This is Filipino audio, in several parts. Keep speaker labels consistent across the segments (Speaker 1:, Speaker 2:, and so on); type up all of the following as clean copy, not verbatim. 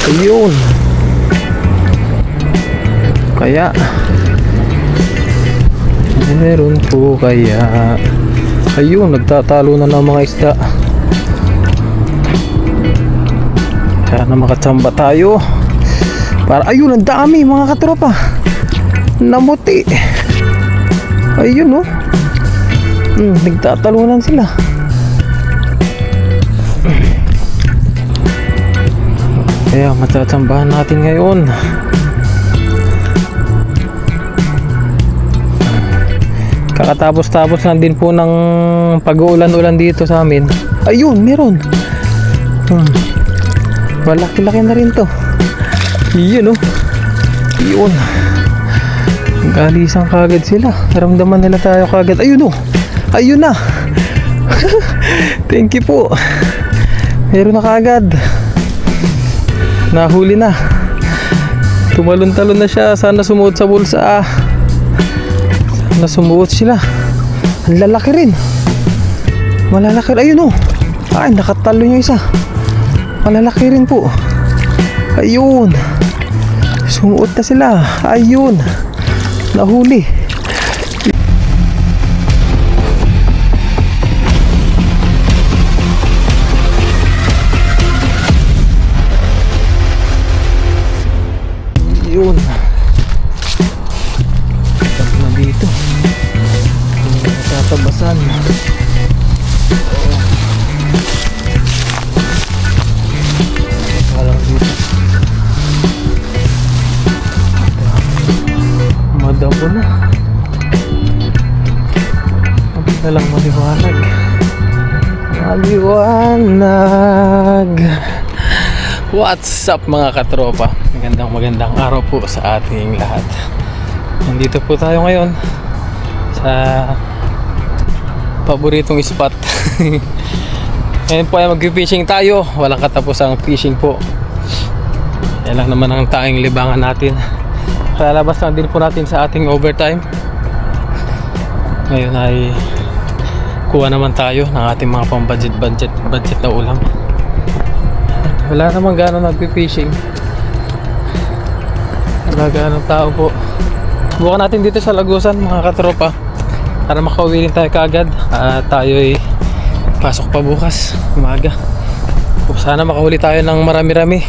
Speaker 1: Ayun. Kaya meron po kaya. Ayun, nagtatalo na ng mga isda. Kaya na makatsamba tayo. Para ayun, ang dami mga katropa. Namuti. Ayun oh. Nagtatalunan sila. Kaya matsatsambahan natin ngayon. Kakatapos-tapos lang din po ng pag-uulan-ulan dito sa amin. Ayun, meron. Malaki-laki na rin to. Yun oh. Yun. Galisang kagad sila. Naramdaman nila tayo kagad. Ayun oh. Ayun na. Thank you po. Meron na kagad. Nahuli na. Tumalon-talon na siya. Sana sumuot sa bulsa. Sana sumuot sila. Ang lalaki rin. Malalaki. Ayun oh. Ay, nakatalo yung isa. Malalaki rin po. Ayun. Sumuot na sila. Ayun. Nahuli. Ayun. Tapos na dito. Tatabasan. Madamo na. Hindi na lang maliwanag. Maliwanag. What's up mga katropa? Magandang araw po sa ating lahat. Nandito po tayo ngayon sa paboritong spot. Ngayon po ay mag-fishing tayo. Walang katapusang fishing po. Yan lang naman ang tanging libangan natin. Lalabas lang din po natin sa ating overtime. Ngayon ay kuha naman tayo ng ating mga pang budget na ulam. Wala naman gano'ng nagpi-fishing. Wala gano'ng tao po. Bukan natin dito sa Lagusan mga katropa para makauwi rin tayo kagad. Tayo ay pasok pa bukas umaga. Sana makahuli tayo ng marami-rami.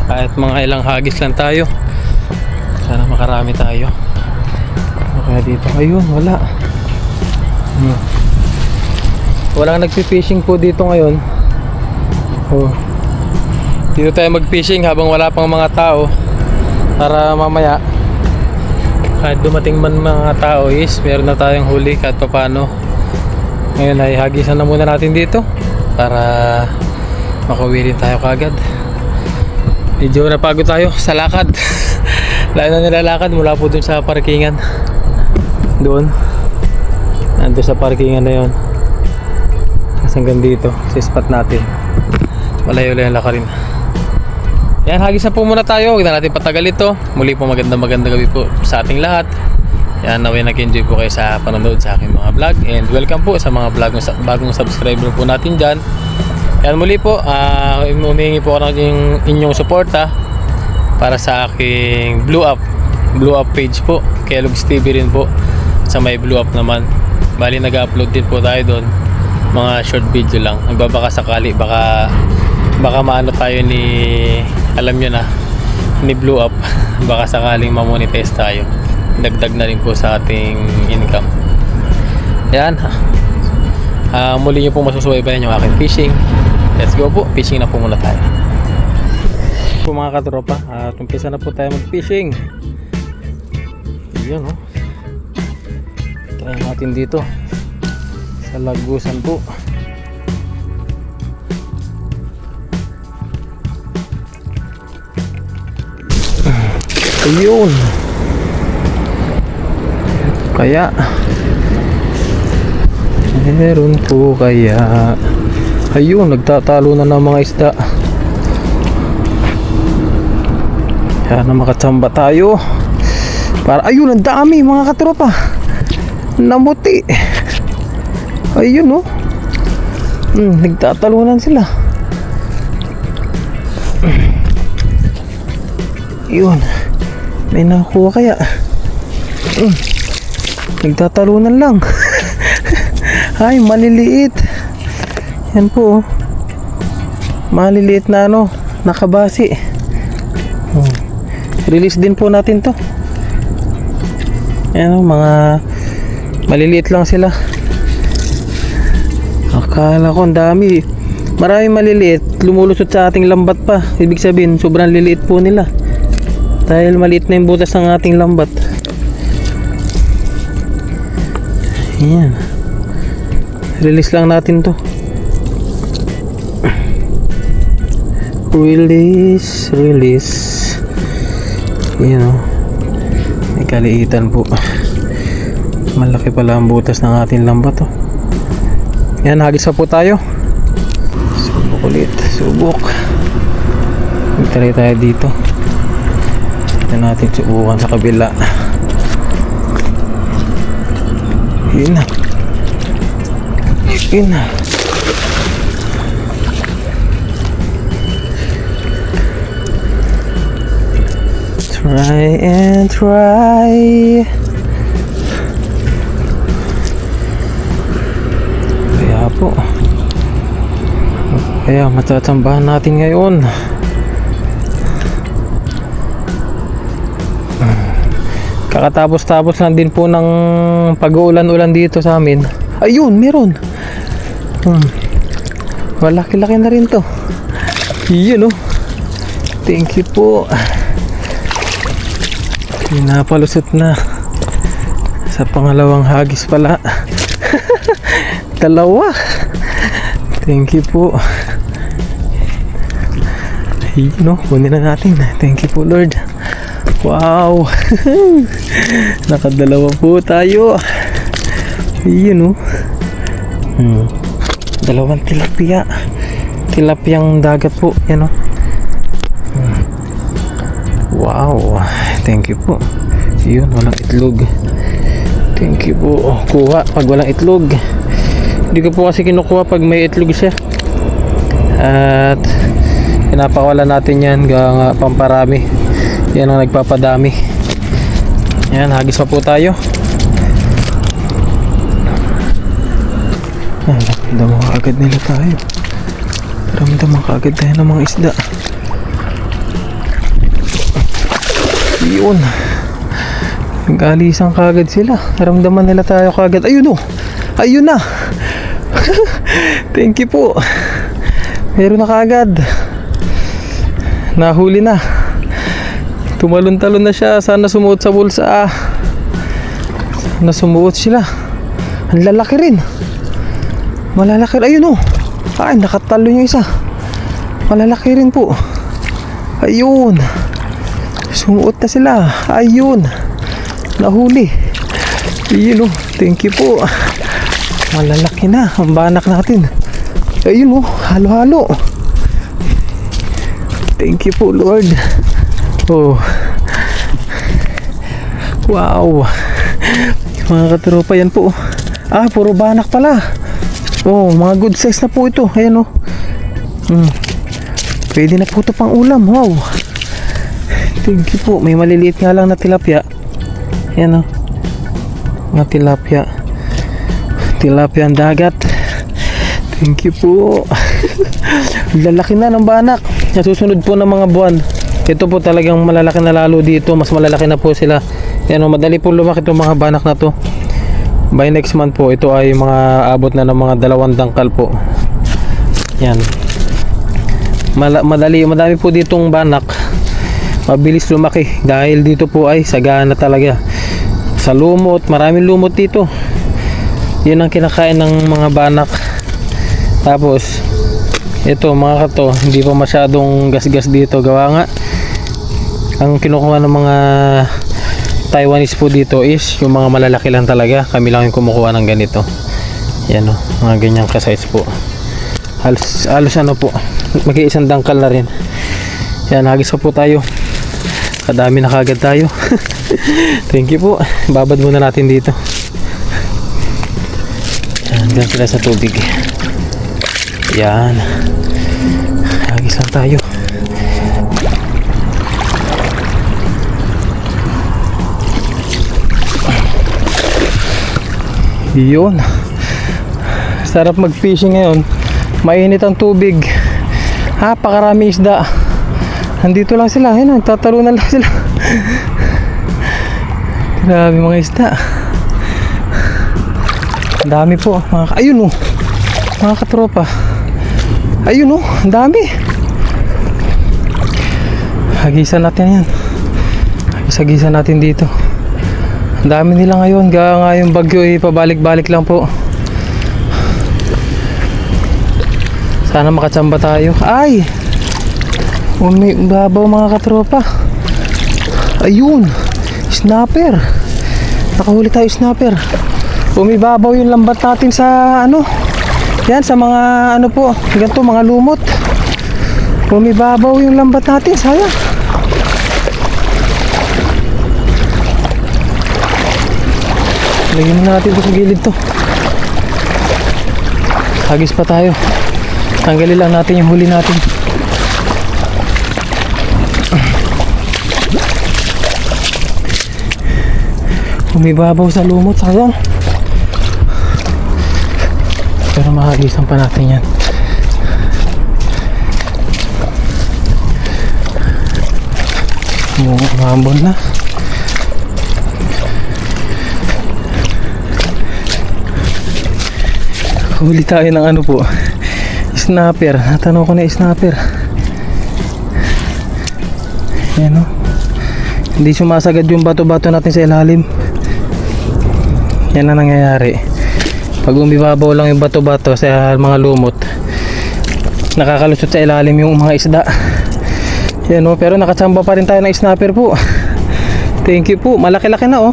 Speaker 1: Kahit mga ilang hagis lang tayo. Sana makarami tayo. Okay dito. Ayun, wala. Walang nagpi-fishing po dito ngayon. Dito tayo mag-fishing habang wala pang mga tao. Para mamaya kahit dumating man mga tao is meron na tayong huli kahit papano. Ngayon ay hagisan na muna natin dito para makauwi rin tayo kagad. Medyo napagod tayo sa lakad. Layo na nilalakad mula po dun sa parkingan. Doon. Nandun sa parkingan na yun. Hanggang dito sa spot natin. Malayo-layo lang ka rin. Yan, hagis na po muna tayo. Huwag na natin patagal ito. Muli po magandang gabi po sa ating lahat. Yan, naway nag-enjoy po kayo sa panonood sa aking mga vlog. And welcome po sa mga bagong subscriber po natin dyan. Yan, muli po, humingi po ako ng inyong suporta para sa aking Blue Up page po. Kellogg's TV rin po sa may Blue Up naman. Bali nag-upload din po tayo doon. Mga short video lang. Nagbabaka sakali, baka maano tayo ni, alam nyo na, ni Blue Up. Baka sakaling mamonetize tayo. Dagdag na rin po sa ating income. Yan. Muli nyo po masusubaybayan yung aking fishing. Let's go po, fishing na po muna tayo. Po mga katropa, umpisa na po tayo mag-fishing. Yun oh. Try natin dito sa Lagusan po. Ayun. Kaya meron po kaya. Ayun, nagtatalo na ng mga isda. Kaya na makatsamba tayo. Para ayun, ang dami mga katropa. Namuti. Ayun oh. Nagtatalunan sila. Yun. May nakuha kaya. Nagtatalunan lang. Ay, maliliit. Yan po. Maliliit na ano, nakabasi. Release din po natin to. Yan o, mga maliliit lang sila. Akala ko ang dami. Maraming maliliit, lumulusot sa ating lambat pa. Ibig sabihin, sobrang liliit po nila. Dahil maliit na yung butas ng ating lambat. Ayan. Release lang natin to. Release. Ayan o. May kaliitan po. Malaki pala ang butas ng ating lambat o. Ayan, hagis pa po tayo. Subok ulit. Subok. Magtry tayo dito. Ito natin subukan sa kabila. Yun na. Yun na. Try and try. Kaya po. Kaya matatsambahan natin ngayon. Kakatapos-tapos lang din po ng pag-uulan-ulan dito sa amin. Ayun, meron. Malaki-laki na rin to. Yun oh. Thank you po. Pinapalusot na. Sa pangalawang hagis pala. Dalawa. Thank you po. Ayun oh, kunin na natin. Thank you po Lord. Wow. Nakadalawa po tayo. Ayun oh. Dalawang tilapia. Tilapiyang dagat po. Yan oh. Wow. Thank you po. Yun, walang itlog. Thank you po. Kuha pag walang itlog. Hindi ko po kasi kinukuha pag may itlog siya. At pinapakawala natin yan hanggang pamparami. Yan ang nagpapadami. Yan, hagis pa po tayo. Ramdaman kaagad nila tayo. Ramdaman kaagad tayo ng mga isda. Yun. Galisan kaagad sila. Ramdaman nila tayo kaagad. Ayun o. Ayun na. Thank you po. Meron na kaagad. Nahuli na. Tumalon-talon na siya. Sana sumuot sa bulsa. Sana sumuot sila. Ang lalaki rin. Malalaki rin. Ayun o. Ay, nakatalo yung isa. Malalaki rin po. Ayun. Sumuot na sila. Ayun. Nahuli. Ayun o. Thank you po. Malalaki na. Ang banak natin. Ayun o. Halo-halo. Thank you po Lord. Oh. Wow. Mga katropa yan po. Ah, puro banak pala. Oh, mga good size na po ito. Ayan oh. Pwede na po ito pang ulam. Wow. Thank you po. May maliliit nga lang na tilapia. Ayan oh. Mga tilapia. Tilapia ang dagat. Thank you po. Lalaki na ng banak. Nasusunod po ng mga buwan. Ito po talagang malalaki na lalo dito. Mas malalaki na po sila. Yan o, madali po lumaki itong mga banak na to. By next month po, ito ay mga abot na ng mga 2 dangkal po. Yan. Madami po ditong banak. Mabilis lumaki. Dahil dito po ay sagana talaga. Sa lumot, maraming lumot dito. Yun ang kinakain ng mga banak. Tapos, ito mga kato, hindi pa masyadong gasgas dito. Gawa nga, ang kinukuha ng mga Taiwanese po dito is yung mga malalaki lang talaga. Kami lang yung kumukuha ng ganito. Yan o, mga ganyang ka-size po. Halos ano po, mag-iisang dangkal na rin. Yan, hagis pa po tayo. Kadami na kagad tayo. Thank you po. Babad muna natin dito. Yan, dyan sila sa tubig. Yan. Hagis lang tayo. Yun. Sarap mag-fishing ngayon. Mainit ang tubig. Napakarami isda. Nandito lang sila. Ayun, nagtatalunan lang sila. Grabe mga isda. Ang dami po. Ayun oh. Mga katropa. Ayun oh. Ang dami. Hagisan natin yan. Hagisan natin dito. Ang dami nila ngayon. Gaya nga yung bagyo eh. Pabalik-balik lang po. Sana makatsamba tayo. Ay! Umibabaw mga katropa. Ayun! Snapper! Nakahuli tayo snapper. Umibabaw yung lambat natin sa ano. Yan sa mga ano po. Ganito mga lumot. Umibabaw yung lambat natin. Sayang. Lagyan natin ito sa gilid to. Hagis pa tayo. Tanggalin lang natin yung huli natin. Umibabaw sa lumot, sayang. Pero mahagisan pa natin yan. Umambon na. Huli tayo ng ano po, snapper. Natanong ko na snapper. Yan o. Hindi sumasagad yung bato-bato natin sa ilalim. Yan ang nangyayari. Pag umibabaw lang yung bato-bato sa mga lumot, nakakalusot sa ilalim yung mga isda. Yan o. Pero nakatsamba pa rin tayo ng snapper po. Thank you po. Malaki-laki na o.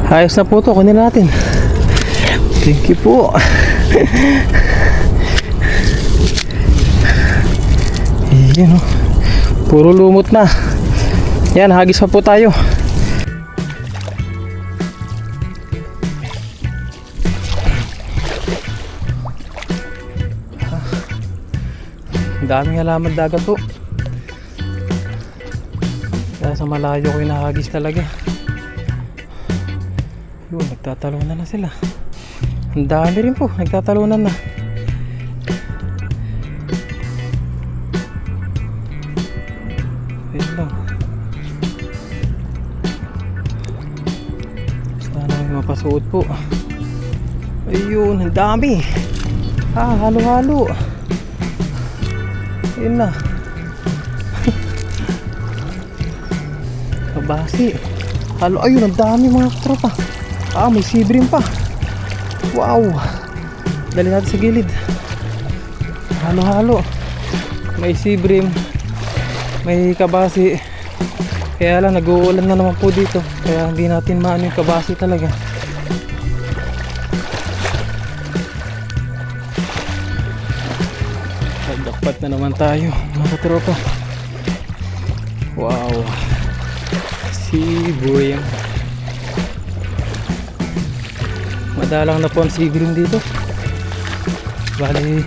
Speaker 1: Ayos na po to. Kunin natin. Thank you po. Yan o. Puro lumot na. Yan, hagis pa po tayo. Daming halaman dagat po. Kaya sa malayo ko inahagis talaga. Yun, nagtatalunan na sila. Ang dami rin po, nagtatalunan na. Ayun lang. Sana may mapasuot po. Ayun, ang dami. Halo-halo. Ayun na. Kabasi. Halo, ayun, ang dami mga tropa. May sibrim pa. Wow. Dali natin sa gilid. Halo-halo. May sibrim, may kabasi. Kaya lang nag-uulan na naman po dito. Kaya hindi natin maano yung kabasi talaga. Dapat na naman tayo mga katropa. Wow. Sibrim. Madalang na po ang sibrim dito. Bali,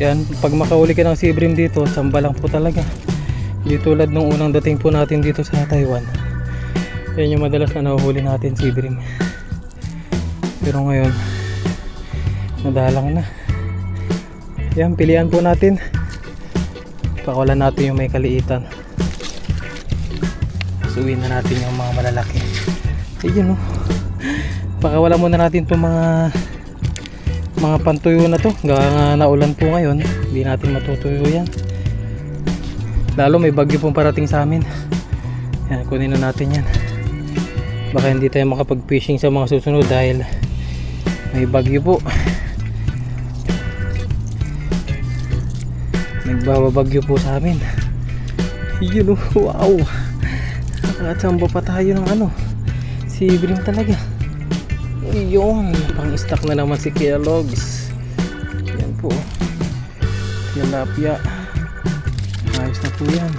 Speaker 1: yan, pag makahuli ka ng sibrim dito, samba lang po talaga. Hindi tulad nung unang dating po natin dito sa Taiwan. Yan yung madalas na nahuhuli natin, sibrim. Pero ngayon, madalang na. Yan, pilihan po natin. Pakawalan natin yung may kaliitan. Suwin na natin yung mga malalaki. Ayun o. Pakawala muna natin itong mga pantuyo na to. Gaya nga naulan po ngayon, hindi natin matutuyo yan. Lalo may bagyo pong parating sa amin. Yan, kunin na natin yan. Baka hindi tayo makapag-fishing sa mga susunod dahil may bagyo po. Nagbabagyo po sa amin. Yun o. Wow. Nakatsamba pa tayo ng ano, sibrim talaga. Yun, pang stock na naman si Kuya Logs. Yan po, tilapia. Ayos na po yan.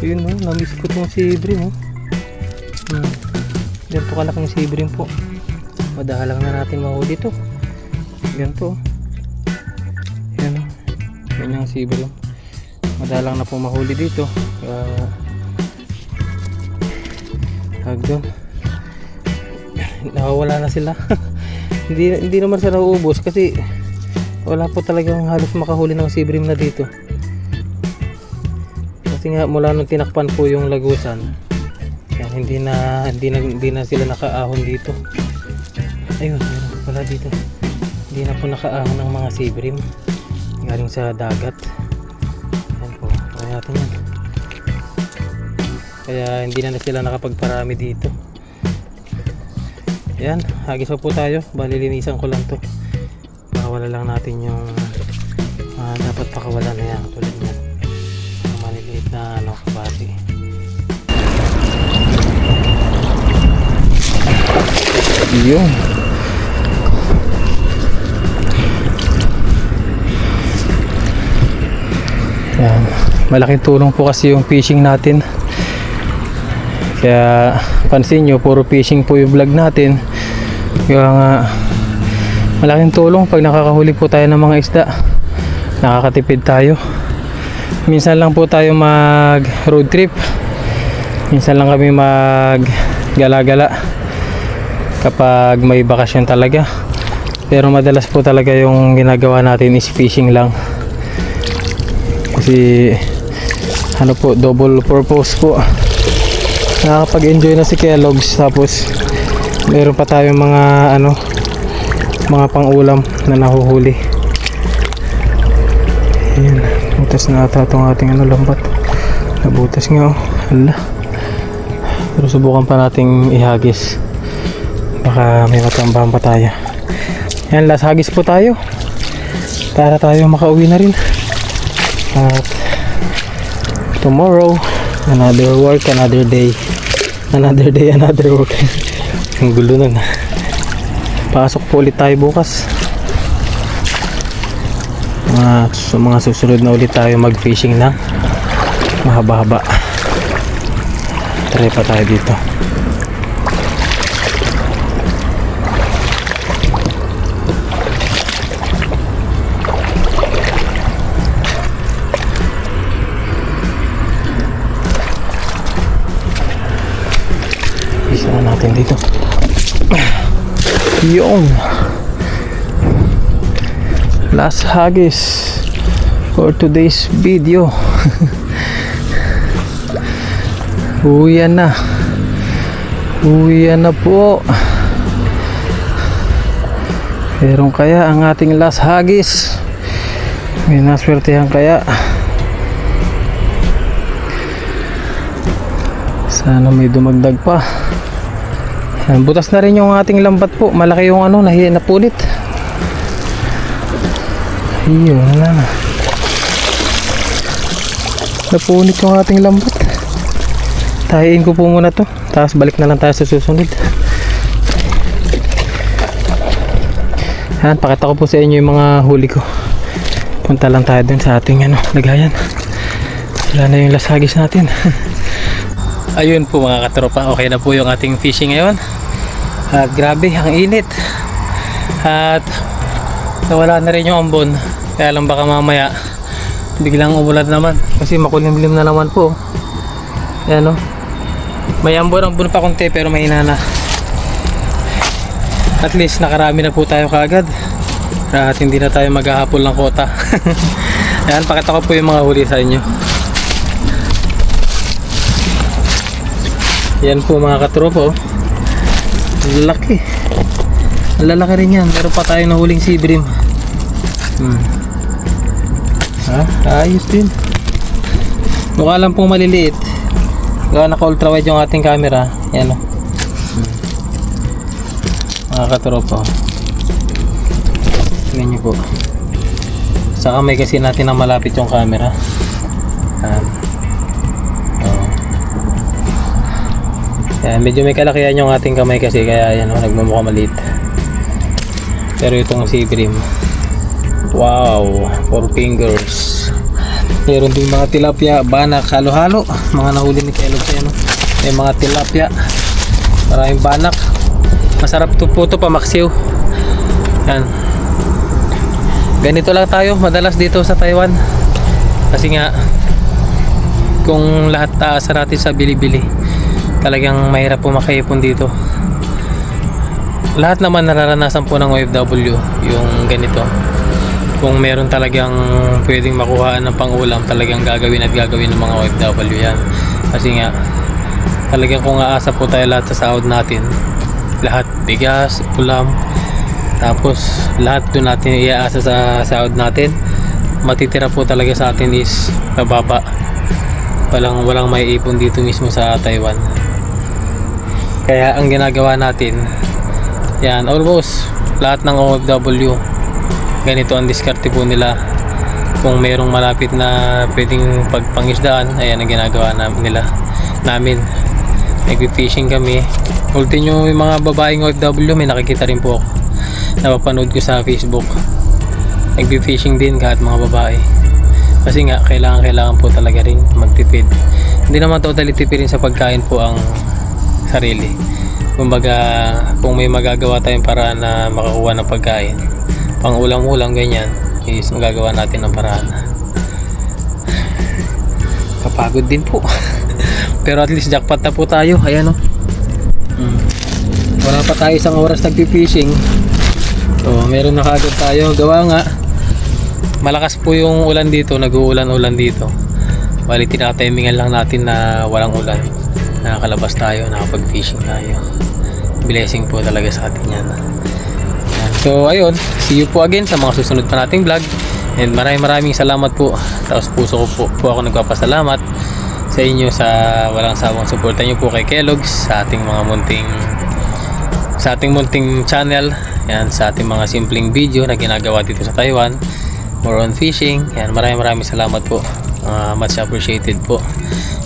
Speaker 1: Yun o, namiss ko itong sibrim o. Yan po kalaking sibrim po. Madahalang na natin mahuli ito. Yan po. Yan o, yan yung sibrim. Madalang na po mahuli dito. Doon. Nawawala na sila. hindi naman sila nauubos kasi wala po talagang halos makahuli ng sea bream na dito. Kasi nga mula nung tinakpan po yung lagusan, yan, hindi na sila nakaahon dito. Ayun, meron pala dito. Hindi na po nakaahon ng mga sea bream galing sa dagat. Yan po, kaya natin yan. Kaya hindi na sila nakapagparami dito. Yan, hagis pa po tayo. Balilinisan ko lang to. Pakawala lang natin yung dapat pakawala na yan. Tulad yan, ang maliliit na kabati. Yun. Yan. Malaking tulong po kasi yung fishing natin. Kaya pansin nyo, puro fishing po yung vlog natin. Kaya nga malaking tulong pag nakakahuli po tayo ng mga isda. Nakakatipid tayo. Minsan lang po tayo mag road trip. Minsan lang kami mag gala-gala kapag may bakasyon talaga. Pero madalas po talaga yung ginagawa natin is fishing lang. Kasi ano po, double purpose po. Nakakapag-enjoy na si Kellogg's, tapos meron pa tayong mga mga pang-ulam na nahuhuli. Ayan, butas na ata itong ating lambat. Nabutas nga, oh. Hala. Pero subukan pa nating ihagis. Baka may matambahan pa tayo. Ayan, last hagis po tayo para tayo makauwi na rin. At tomorrow, another work, another day. Another day, another work. Ang gulo nun. Pasok po ulit tayo bukas. Mga susunod na ulit tayo mag fishing na mahaba-haba. Try pa tayo dito. Isa na natin dito. Yun. Last hagis for today's video. Uwian na. Uwian na po. Meron kaya ang ating last hagis? May naswertehan kaya? Sana may dumagdag pa. Butas na rin yung ating lambat po. Malaki yung napunit. Ayun, wala na. Napunit yung ating lambat. Tahiin ko po muna to. Tapos balik na lang tayo sa susunod. Yan, pakita ko po sa inyo yung mga huli ko. Punta lang tayo dun sa ating lagayan. Wala na yung lasagis natin. Ayun po mga katropa, okay na po yung ating fishing ngayon. At grabe, ang init. At nawala na rin yung ambon. Kaya lang baka mamaya biglang umulan naman. Kasi makulimlim na naman po. Ayan o. May ambon pa konti pero may inana. At least nakarami na po tayo kaagad. At hindi na tayo maghahapol ng kota. Ayan, pakita ko po yung mga huli sa inyo. Yan po mga katropa, oh. Laki. Ang lalaki rin yan. Meron pa tayo na huling sea bream. Ayos din. Mukha lang pong maliliit. Kaya naka ultra wide yung ating camera. Yan o. Mga katropa, tingnan nyo po. Sa kamay kasi natin na malapit yung camera. Yan, medyo may kalakihan yung ating kamay kasi kaya yan nagmumukha maliit. Pero itong sea bream, wow, 4 fingers. Meron din mga tilapia, banak, halo-halo. Mga nahuli ni Kellogg's yan. May mga tilapia, maraming banak. Masarap to po ito, pamaksiw. Yan. Ganito lang tayo madalas dito sa Taiwan. Kasi nga kung lahat taasa natin sa bili-bili, talagang mahirap po makaipon dito. Lahat naman nararanasan po ng OFW yung ganito. Kung meron talagang pwedeng makuhaan ng pangulam, talagang gagawin at gagawin ng mga OFW yan. Kasi nga talagang kung aasa po tayo lahat sa sahod natin, lahat bigas, ulam, tapos lahat doon natin iaasa sa sahod natin, matitira po talaga sa atin is mababa. Walang may ipon dito mismo sa Taiwan. Kaya ang ginagawa natin, yan, almost lahat ng OFW ganito ang diskarte po nila. Kung mayroong malapit na pwedeng pagpangisdaan, ayan ang ginagawa namin. Nagpi-fishing kami. Ultimo yung mga babaeng OFW, may nakikita rin po ako, napapanood ko sa Facebook. Nagpi-fishing din kahit mga babae. Kasi nga kailangan po talaga rin magtipid. Hindi naman totally tipirin sa pagkain po ang sarili. Kumbaga, kung may magagawa tayong paraan na makakuha ng pagkain, pang ulam-ulam ganyan, is magagawa natin ng paraan. Kapagod din po. Pero at least jackpot na po tayo. Ayan o. Wala pa tayo isang oras nagpi-fishing. So, meron na kaagad tayo. Gawa nga, malakas po yung ulan dito. Nag-uulan-ulan dito. Bali, tinatimingan lang natin na walang ulan. Nakakalabas tayo, nakapag-fishing tayo. Blessing po talaga sa atin yan. So ayun, see you po again sa mga susunod pa nating vlog. And maraming salamat po. Tapos puso ko po ako nagpapasalamat sa inyo sa walang sawang suporta nyo po kay Kellogg's sa ating munting channel. Yan, sa ating mga simpleng video na ginagawa dito sa Taiwan, more on fishing. Yan, maraming salamat po. Much appreciated po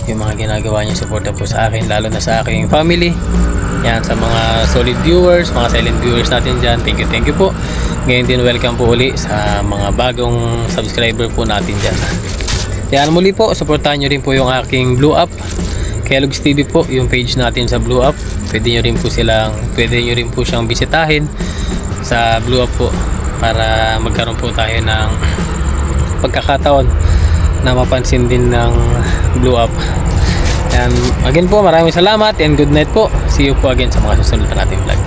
Speaker 1: yung mga ginagawa nyo suporta po sa akin, lalo na sa aking family. Yan, sa mga solid viewers, mga silent viewers natin dyan, thank you po. Ngayon din, welcome po uli sa mga bagong subscriber po natin dyan. Yan, muli po, supportahan nyo rin po yung aking Blue Up, Kellogg's TV po, yung page natin sa Blue Up. Pwede nyo rin po siyang bisitahin sa Blue Up po, para magkaroon po tayo ng pagkakataon na mapansin din ng Blue Up. And again po, maraming salamat and good night po. See you po again sa mga susunod na nating vlog.